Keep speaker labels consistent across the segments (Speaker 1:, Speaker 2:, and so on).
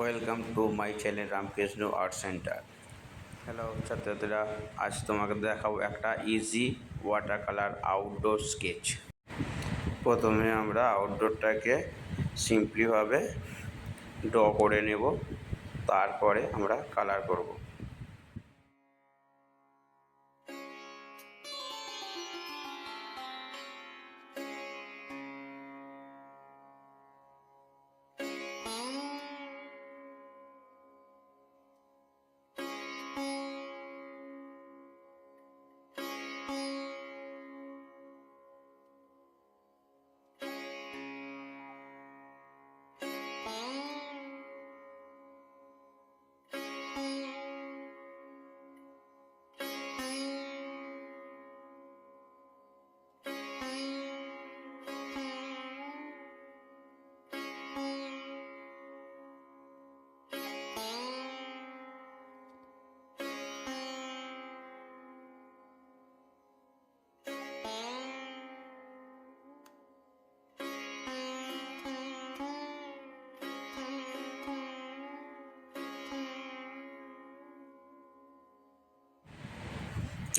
Speaker 1: Welcome to my channel Ramakrishna art centre. Hello ছাত্রছাত্রীরা, আজ তোমাকে দেখাবো একটা easy water colour outdoor sketch. প্রথমে আমরা আউটডোরটাকে সিম্পলিভাবে ড্র করে নেব, তারপরে আমরা কালার করব।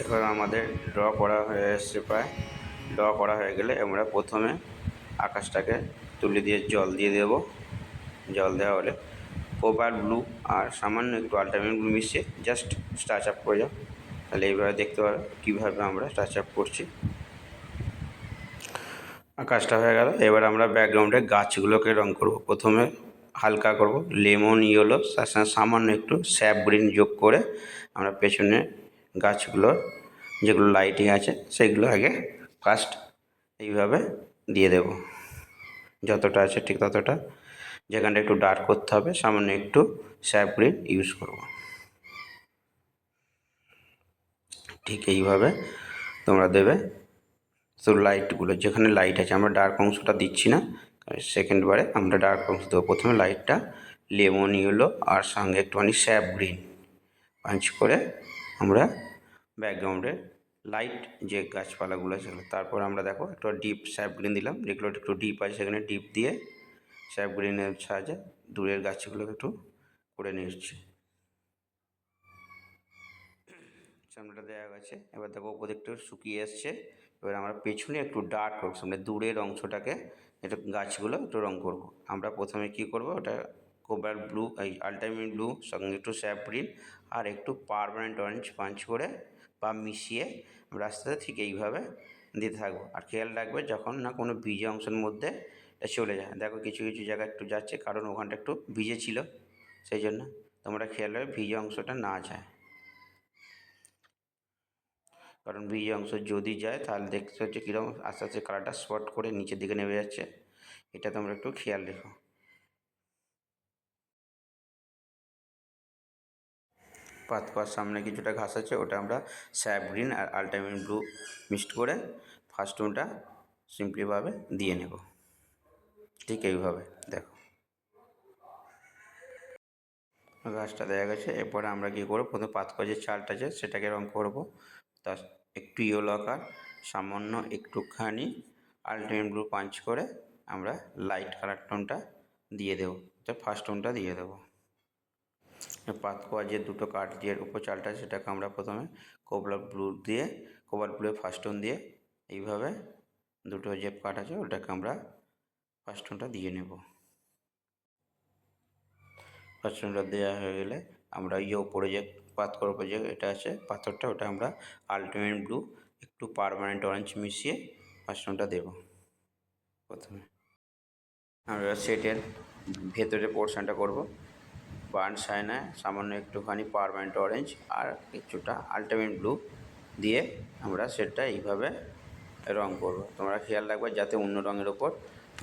Speaker 1: এবার আমাদের ড্র করা হয়ে এসছে, প্রায় ড্র করা হয়ে গেলে আমরা প্রথমে আকাশটাকে তুলে দিয়ে জল দিয়ে দেব। জল দেওয়া হলে কোবার ব্লু আর সামান্য একটু আল্ট্রামাইন ব্লু মিশিয়ে জাস্ট টাচ আপ করে যাও। তাহলে এইভাবে দেখতে পাবে কীভাবে আমরা টাচ আপ করছি। আকাশটা হয়ে গেল, এবার আমরা ব্যাকগ্রাউন্ডে গাছগুলোকে রং করব। প্রথমে হালকা করব লেমন ইয়েলো, তার সঙ্গে সামান্য একটু স্যাপ গ্রিন যোগ করে আমরা পেছনে গাছগুলো যেগুলো লাইটিং আছে সেগুলো আগে ফার্স্ট এইভাবে দিয়ে দেব। যতটা আছে ঠিক ততটা, যেখানটা একটু ডার্ক করতে হবে সামান্য একটু স্যাপ গ্রিন ইউজ করব। ঠিক এইভাবে তোমরা দেবে। তো লাইটগুলো যেখানে লাইট আছে আমরা ডার্ক অংশটা দিচ্ছি না, সেকেন্ড বারে আমরা ডার্ক অংশ দেবো। প্রথমে লাইটটা লেমন ইয়েলো আর সঙ্গে একটুখানি স্যাপ গ্রিন পাঞ্চ করে আমরা ব্যাকগ্রাউন্ডে লাইট যে গাছপালাগুলো আছে তারপর আমরা দেখো একটু ডিপ স্যাপ গ্রিন দিলাম, যেগুলো একটু ডিপ আছে সেখানে ডিপ দিয়ে স্যাপ গ্রিনের সাহায্যে দূরের গাছগুলোকে একটু করে নিচ্ছি। সামনেটা দেওয়া গেছে, এবার দেখো ওপর একটু শুকিয়ে এসছে। এবার আমরা পেছনে একটু ডার্ক করব, সামনে দূরের অংশটাকে একটু গাছগুলো একটু রং করব। আমরা প্রথমে কি করব, ওটা কোবার ব্লু, এই আল্ট্রামাইন ব্লু সঙ্গে একটু স্যাপ গ্রিন আর একটু পার্মানেন্ট অরেঞ্জ পাঞ্চ করে বা মিশিয়ে আমরা আস্তে আস্তে ঠিক এইভাবে দিতে থাকবো। আর খেয়াল রাখবে যখন না কোনো ভিজে অংশের মধ্যে এটা চলে যায়। দেখো কিছু কিছু জায়গায় একটু যাচ্ছে, কারণ ওখানটা একটু ভিজে ছিল, সেই জন্য তোমরা খেয়াল রাখবে ভিজে অংশটা না যায়। কারণ ভিজে অংশ যদি যায় তাহলে দেখতে হচ্ছে কীরকম আস্তে আস্তে কালারটা স্পট করে নিচের দিকে নেমে যাচ্ছে। এটা তোমরা একটু খেয়াল রেখো। পাতকুয়ার সামনে কিছুটা ঘাস আছে, ওটা আমরা স্যাপ গ্রিন আর আল্ট্রামাইন ব্লু মিক্সড করে ফার্স্ট টোনটা সিম্পলিভাবে দিয়ে নেব। ঠিক এইভাবে দেখো গাছটা দেখা গেছে। এরপরে আমরা কী করবো, প্রথমে পাতকুয়া যে চালটা আছে সেটাকে রং করব। তার একটু ইয়েলো আকার সামান্য একটুখানি আল্ট্রামাইন ব্লু পাঞ্চ করে আমরা লাইট কালার টোনটা দিয়ে দেবো, ফার্স্ট টোনটা দিয়ে দেবো। পাতকুয়া যে দুটো কাঠ দিয়ে উপর চালটা সেটাকে আমরা প্রথমে কোবার ব্লু ফার্স্ট টোন দিয়ে এইভাবে দুটো যে কাঠ আছে ওটাকে আমরা ফার্স্ট টোনটা দিয়ে নেব। ফার্স্ট টোনটা দেওয়া হয়ে গেলে আমরা ইয়ে ওপরে যে পাতকুয়ার উপরে যে এটা আছে পাথরটা, ওটা আমরা আল্ট্রামাইন ব্লু একটু পার্মানেন্ট অরেঞ্জ মিশিয়ে ফার্স্ট টোনটা দেবো। প্রথমে আমরা সেটের ভেতরে পোর্শনটা করব। বার্ন সাইনায় সামান্য একটুখানি পার্মানেন্ট অরেঞ্জ আর কিছুটা আল্ট্রামাইন ব্লু দিয়ে আমরা সেটটা এইভাবে রং করব। তোমরা খেয়াল রাখবে যাতে অন্য রঙের ওপর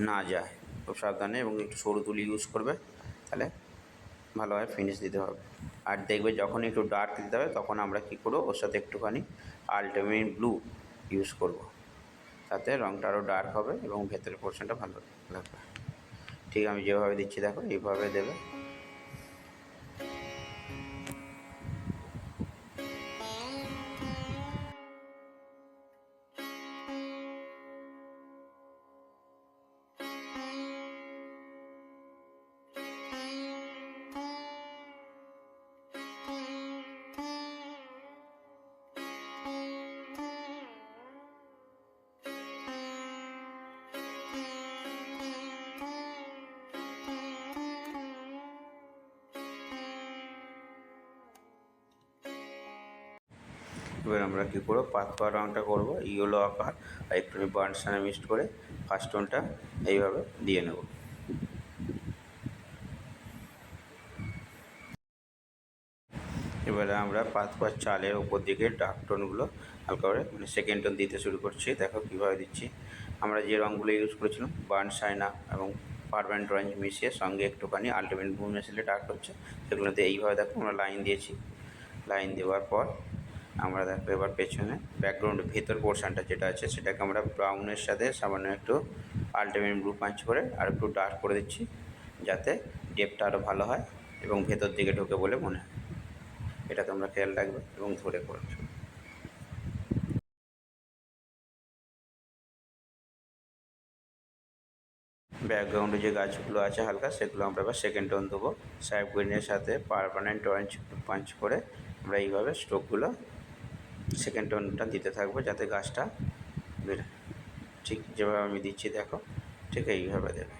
Speaker 1: না যায়, খুব সাবধানে, এবং একটু সরু তুলি ইউজ করবে, তাহলে ভালোভাবে ফিনিশ দিতে হবে। আর দেখবে যখন একটু ডার্ক দিতে হবে তখন আমরা কী করবো, ওর সাথে একটুখানি আল্ট্রামাইন ব্লু ইউজ করব, তাতে রঙটা আরও ডার্ক হবে এবং ভেতরের পোর্শনটা ভালো লাগবে। ঠিক আমি যেভাবে দিচ্ছি দেখো এইভাবে দেবে। এবার আমরা কী করবো, পাত পাওয়া রঙটা করবো ইয়েলো আকার আর একটু বার্নসানে মিক্সড করে ফার্স্ট টোনটা এইভাবে দিয়ে নেব। এবারে আমরা পাত পাওয়ার চালের ওপর দিকে ডার্ক টোনগুলো হালকা করে মানে সেকেন্ড টোন দিতে শুরু করছি। দেখো কীভাবে দিচ্ছি। আমরা যে রঙগুলো ইউজ করেছিলাম বার্নসাইনা এবং পারমানেন্ট অরেঞ্জ মিশিয়ে সঙ্গে একটুখানি আলটিমেট ব্লু মিশিয়ে ডার্ক হচ্ছে, সেগুলোতে এইভাবে দেখো আমরা লাইন দিয়েছি। লাইন দেওয়ার পর আমরা দেখো এবার পেছনে ব্যাকগ্রাউন্ডের ভেতর পোর্শনটা যেটা আছে সেটাকে আমরা ব্রাউনের সাথে সামান্য একটু আলটিমেট ব্লু পাঞ্চ করে আর একটু ডার্ক করে দিচ্ছি, যাতে ডেপটা আরও ভালো হয় এবং ভেতর দিকে ঢোকে বলে মনে হয়। এটা তোমরা খেয়াল রাখবে এবং ধরে করছো। ব্যাকগ্রাউন্ডে যে গাছগুলো আছে হালকা সেগুলো আমরা এবার সেকেন্ড টোন দেবো। স্যাপ গ্রিনের সাথে পার্মানেন্ট অরেঞ্জ পাঞ্চ করে আমরা এইভাবে স্ট্রোকগুলো সেকেন্ড টোনটা দিতে থাকবো, যাতে গাছটা বের ঠিক যেভাবে আমি দিচ্ছি দেখো ঠিক এইভাবে দেবে।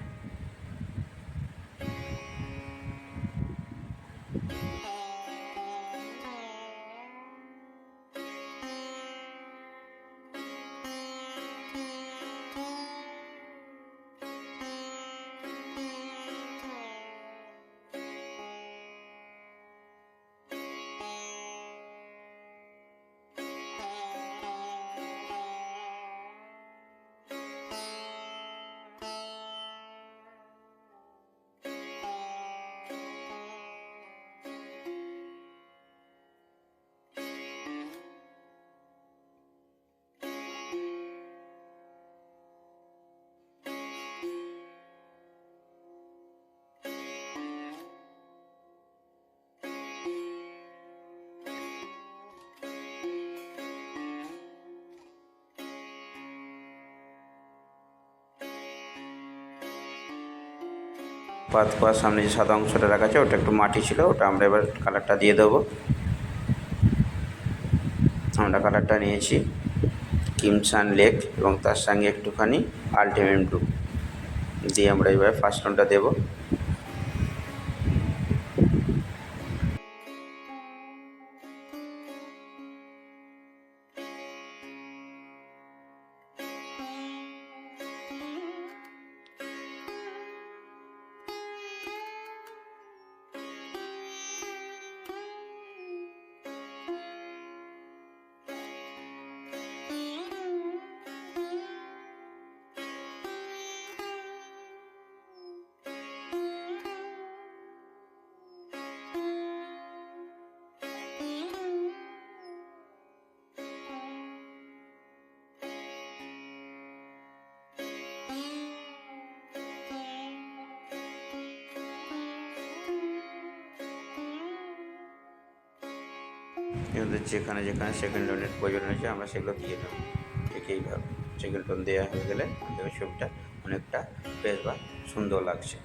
Speaker 1: পাত পাওয়ার সামনে যে সাদা অংশটা রাখা আছে ওটা একটু মাটি ছিল, ওটা আমরা এবার কালারটা দিয়ে দেবো। আমরা কালারটা নিয়েছি ক্রিমসন লেক এবং তার সঙ্গে একটুখানি আলটিমেট ব্লু দিয়ে আমরা এবার ফার্স্ট টোনটা দেবো। এদের যেখানে যেখানে সেকেন্ড টোনের প্রয়োজন হয়েছে আমরা সেগুলো দিয়ে দেবো। ঠিক এইভাবে সেকেন্ড টোন দেওয়া হয়ে গেলে আমাদের ছবিটা অনেকটা ফ্রেশ বা সুন্দর লাগছে।